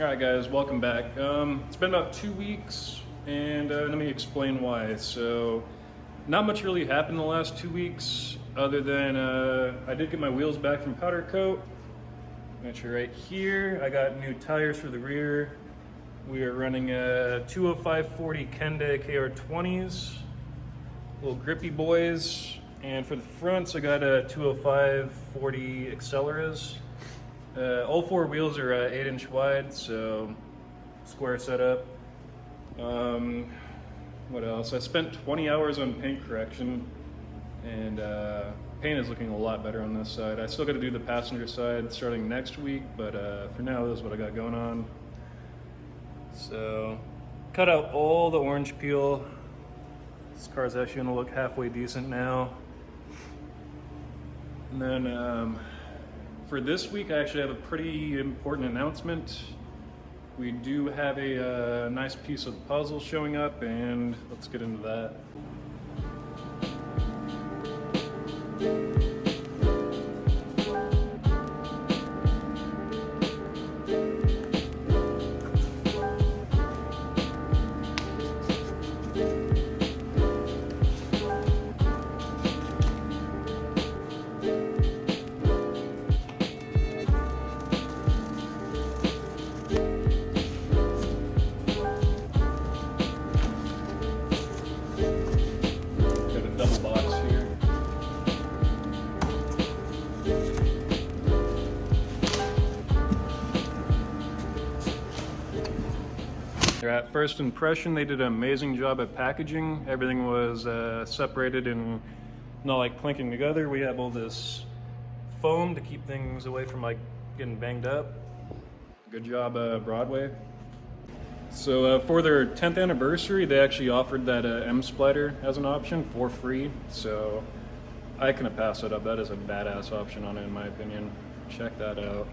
Alright guys, welcome back. It's been about 2 weeks and let me explain why. So, not much really happened in the last 2 weeks other than I did get my wheels back from powder coat, which are right here. I got new tires for the rear. We are running 205/40 Kenda KR20s, little grippy boys. And for the fronts, I got a 205/40 Acceleras. All four wheels are 8-inch wide, so square setup. What else? I spent 20 hours on paint correction, and paint is looking a lot better on this side. I still got to do the passenger side starting next week, but for now, this is what I got going on. So, cut out all the orange peel. This car's actually gonna look halfway decent now. And then for this week, I actually have a pretty important announcement. We do have a nice piece of the puzzle showing up, and let's get into that. At first impression, they did an amazing job at packaging. Everything was separated and not like clinking together. We have all this foam to keep things away from like getting banged up. Good job, Broadway. So for their 10th anniversary, they actually offered that M-splitter as an option for free. So I couldn't pass it up. That is a badass option on it, in my opinion. Check that out.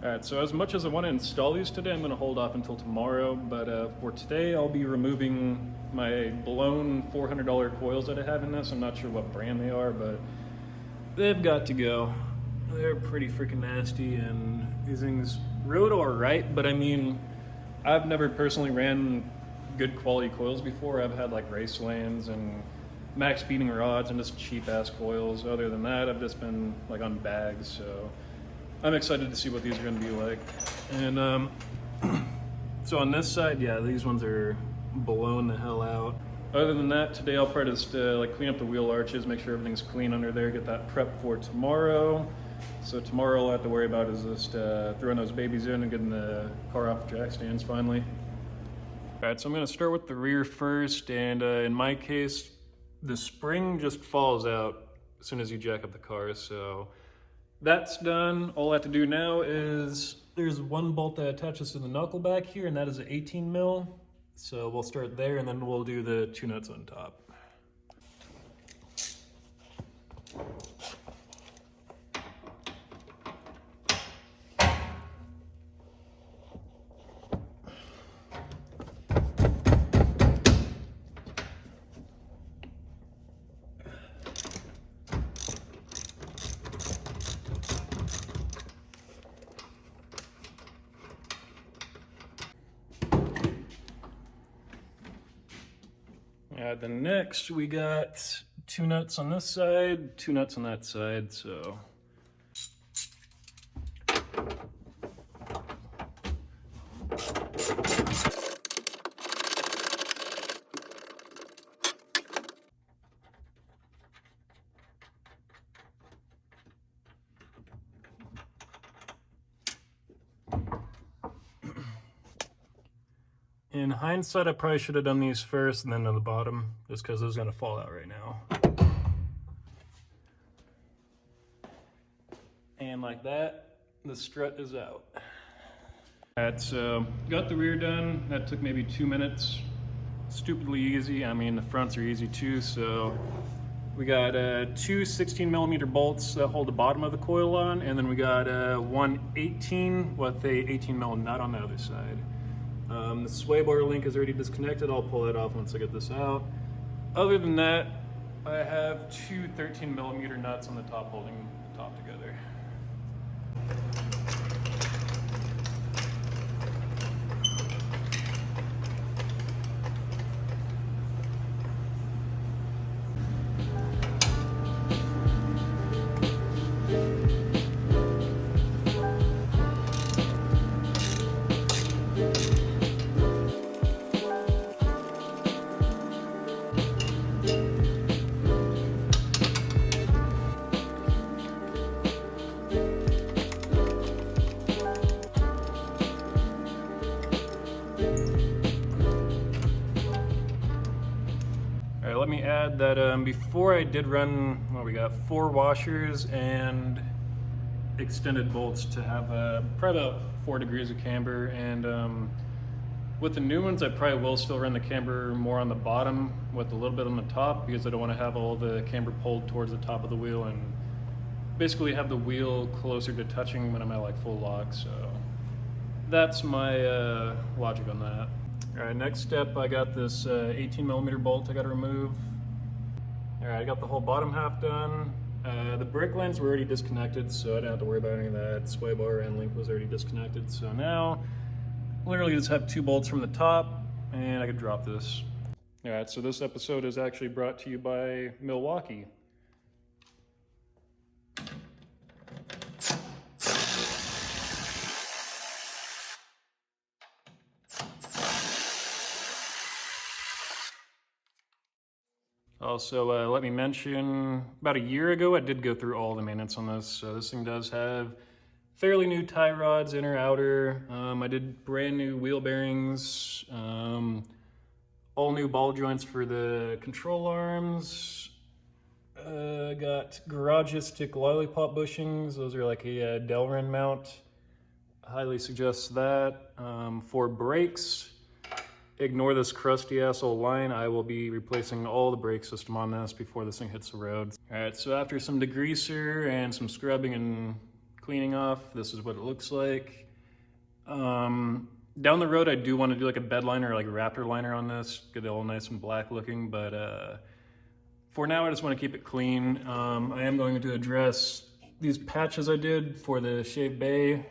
Alright, so as much as I want to install these today, I'm going to hold off until tomorrow, but for today I'll be removing my blown $400 coils that I have in this. I'm not sure what brand they are, but they've got to go. They're pretty freaking nasty, and these things rode alright, but I mean, I've never personally ran good quality coils before. I've had like Racelands and max speeding rods and just cheap ass coils. Other than that, I've just been like on bags, so I'm excited to see what these are going to be like. And so on this side, yeah, these ones are blown the hell out. Other than that, today I'll probably just like clean up the wheel arches, make sure everything's clean under there, get that prepped for tomorrow. So tomorrow all I have to worry about is just throwing those babies in and getting the car off the jack stands finally. All right, so I'm going to start with the rear first, and in my case, the spring just falls out as soon as you jack up the car, so that's done. All I have to do now is, there's one bolt that attaches to the knuckle back here, and that is an 18 mil. So we'll start there, and then we'll do the two nuts on top. Then next we got two nuts on this side, two nuts on that side, so. In hindsight, I probably should have done these first and then to the bottom, just because this is going to fall out right now. And like that, the strut is out. Alright, so got the rear done. That took maybe 2 minutes. Stupidly easy. I mean, the fronts are easy too, so We got two 16mm bolts that hold the bottom of the coil on, and then we got one 18 with a 18mm nut on the other side. The sway bar link is already disconnected. I'll pull that off once I get this out. Other than that, I have two 13mm nuts on the top holding the top together. Let me add that before I did run, well, we got 4 washers and extended bolts to have probably about 4 degrees of camber, and with the new ones I probably will still run the camber more on the bottom with a little bit on the top, because I don't want to have all the camber pulled towards the top of the wheel and basically have the wheel closer to touching when I'm at like full lock. So that's my logic on that. Alright, next step, I got this 18mm bolt I got to remove. Alright, I got the whole bottom half done. The brake lines were already disconnected, so I didn't have to worry about any of that. Sway bar and link was already disconnected, so now literally just have 2 bolts from the top and I could drop this. Alright, so this episode is actually brought to you by Milwaukee. Also, let me mention, about a year ago, I did go through all the maintenance on this. So this thing does have fairly new tie rods, inner, outer. I did brand new wheel bearings, all new ball joints for the control arms. Got Garagistic lollipop bushings. Those are like a Delrin mount. I highly suggest that. For brakes, ignore this crusty asshole line. I will be replacing all the brake system on this before this thing hits the road. All right, so after some degreaser and some scrubbing and cleaning off, this is what it looks like. Down the road, I do want to do like a bed liner or like a Raptor liner on this, get it all nice and black looking, but for now, I just want to keep it clean. I am going to address these patches I did for the Shave Bay.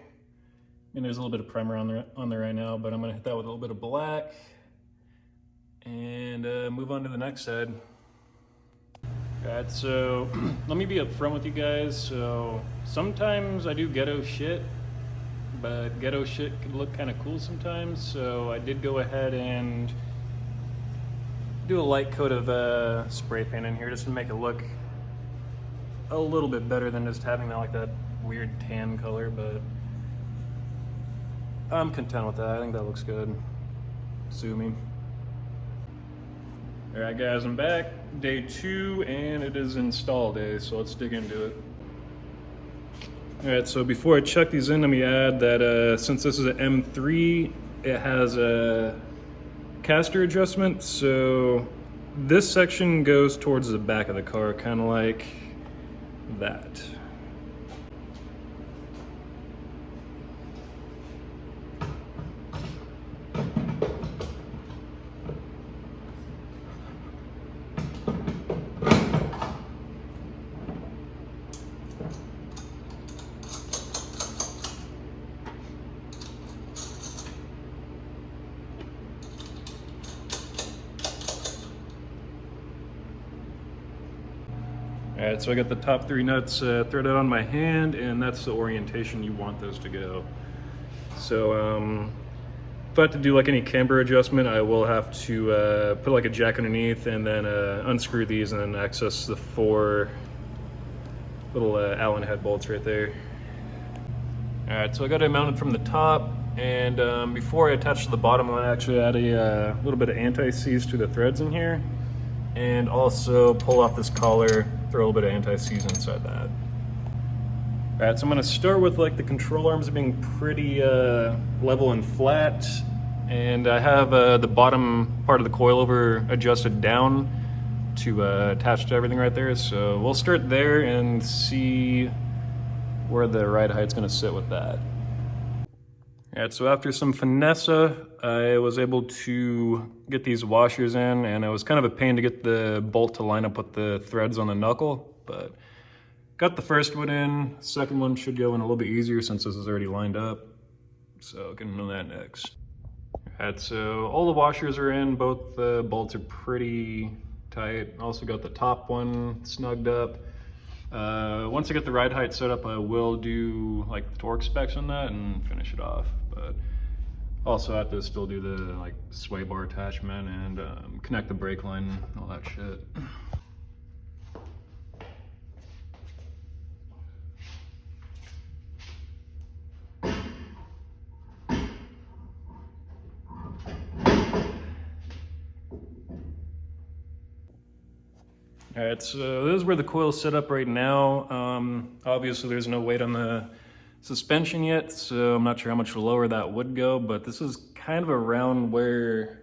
And there's a little bit of primer on there right now, but I'm gonna hit that with a little bit of black and move on to the next side. Alright, so let me be upfront with you guys. So sometimes I do ghetto shit, but ghetto shit can look kind of cool sometimes. So I did go ahead and do a light coat of spray paint in here just to make it look a little bit better than just having that like that weird tan color, but I'm content with that. I think that looks good. Sue me. Alright guys, I'm back. Day 2 and it is install day, so let's dig into it. Alright, so before I check these in, let me add that since this is an M3, it has a caster adjustment, so this section goes towards the back of the car, kind of like that. Alright, so I got the top 3 nuts threaded on my hand, and that's the orientation you want those to go. So if I have to do like any camber adjustment, I will have to put like a jack underneath and then unscrew these and then access the 4 little Allen head bolts right there. Alright, so I got it mounted from the top, and before I attach to the bottom, I actually add a little bit of anti-seize to the threads in here, and also pull off this collar, throw a little bit of anti-seize inside that. Alright, so I'm going to start with like the control arms being pretty level and flat, and I have the bottom part of the coilover adjusted down to attach to everything right there. So we'll start there and see where the ride height's gonna sit with that. All right, so after some finesse, I was able to get these washers in, and it was kind of a pain to get the bolt to line up with the threads on the knuckle, but got the first one in. Second one should go in a little bit easier since this is already lined up. So get into that next. All right, so all the washers are in. Both the bolts are pretty tight. Also got the top one snugged up. Once I get the ride height set up, I will do like the torque specs on that and finish it off. But also have to still do the like sway bar attachment and connect the brake line and all that shit. All right, so this is where the coil's set up right now. Obviously there's no weight on the suspension yet, so I'm not sure how much lower that would go, but this is kind of around where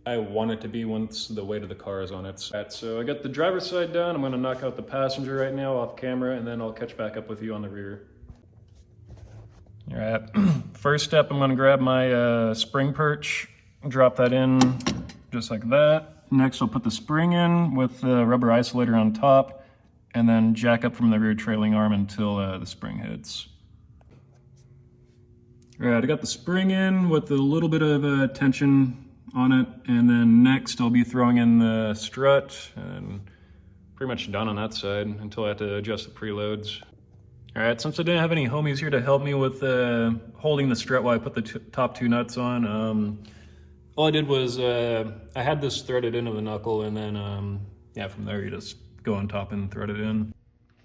I want it to be once the weight of the car is on it. All right, so I got the driver's side down. I'm gonna knock out the passenger right now off camera, and then I'll catch back up with you on the rear. All right, first step, I'm gonna grab my spring perch, drop that in just like that. Next, I'll put the spring in with the rubber isolator on top, and then jack up from the rear trailing arm until the spring hits. All right, I got the spring in with a little bit of tension on it, and then next I'll be throwing in the strut, and pretty much done on that side until I have to adjust the preloads. All right, since I didn't have any homies here to help me with holding the strut while I put the top two nuts on, all I did was I had this threaded into the knuckle, and then yeah, from there you just go on top and thread it in.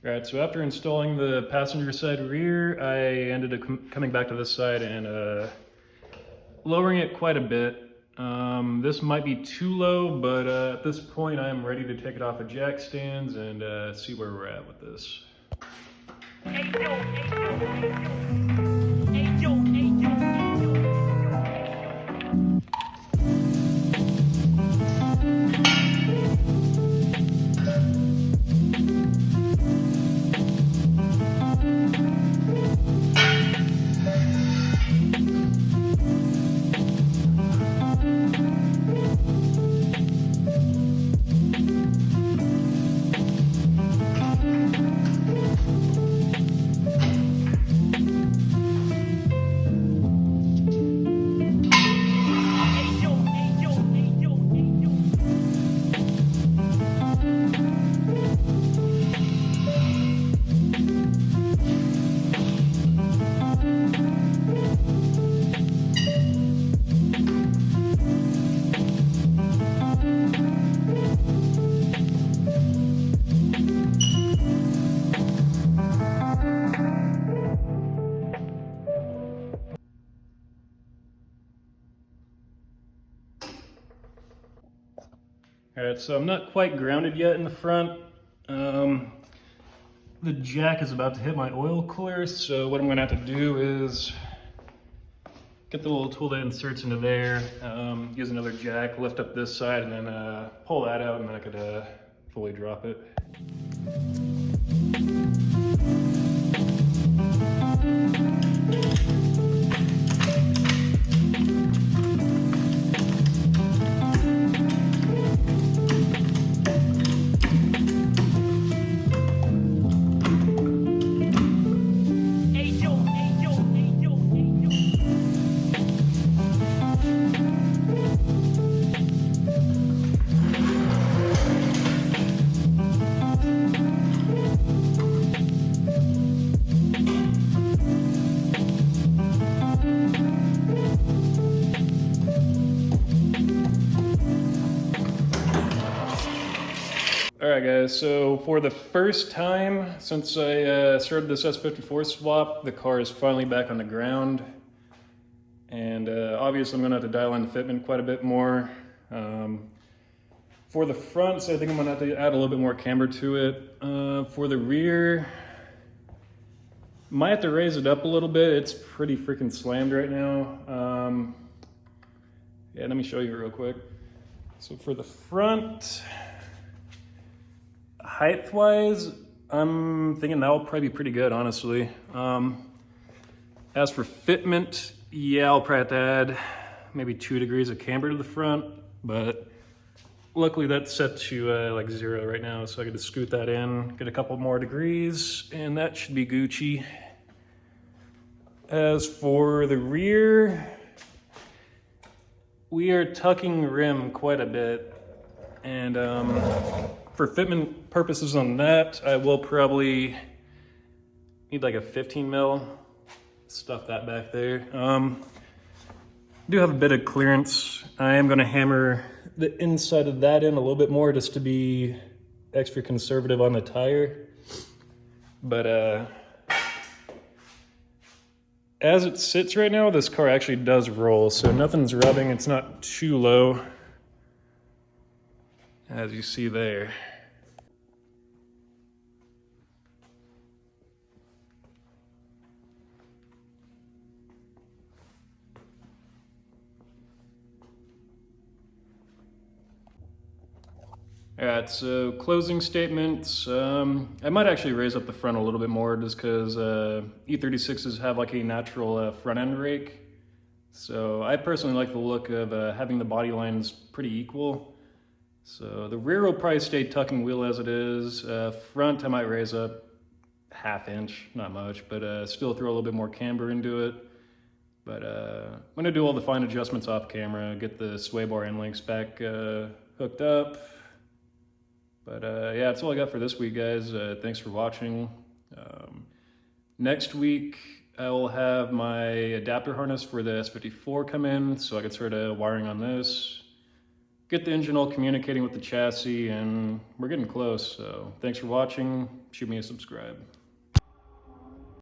All right, so after installing the passenger side rear, I ended up coming back to this side and lowering it quite a bit. This might be too low, but at this point I'm ready to take it off of jack stands and see where we're at with this. All right, so I'm not quite grounded yet in the front. The jack is about to hit my oil cooler, so what I'm gonna have to do is get the little tool that inserts into there, use another jack, lift up this side, and then pull that out, and then I could fully drop it. All right, guys, so for the first time since I started this S54 swap, the car is finally back on the ground. And obviously I'm gonna have to dial in the fitment quite a bit more. For the front, so I think I'm gonna have to add a little bit more camber to it. For the rear, might have to raise it up a little bit. It's pretty freaking slammed right now. Yeah, let me show you real quick. So for the front, Height-wise, I'm thinking that'll probably be pretty good, honestly. As for fitment, yeah, I'll probably have to add maybe 2 degrees of camber to the front, but luckily that's set to like 0 right now, so I get to scoot that in, get a couple more degrees, and that should be Gucci. As for the rear, we are tucking rim quite a bit, and for fitment purposes on that, I will probably need like a 15 mil, stuff that back there. Do have a bit of clearance. I am gonna hammer the inside of that in a little bit more just to be extra conservative on the tire. But as it sits right now, this car actually does roll, so nothing's rubbing, it's not too low, as you see there. All right, so closing statements. I might actually raise up the front a little bit more just because E36s have like a natural front end rake. So I personally like the look of having the body lines pretty equal. So the rear will probably stay tucking wheel as it is. Front I might raise up 1/2 inch, not much, but still throw a little bit more camber into it. But I'm gonna do all the fine adjustments off camera, get the sway bar end links back hooked up. But yeah, that's all I got for this week, guys. Thanks for watching. Next week, I will have my adapter harness for the S54 come in, so I can start wiring on this. Get the engine all communicating with the chassis, and we're getting close. So thanks for watching. Shoot me a subscribe.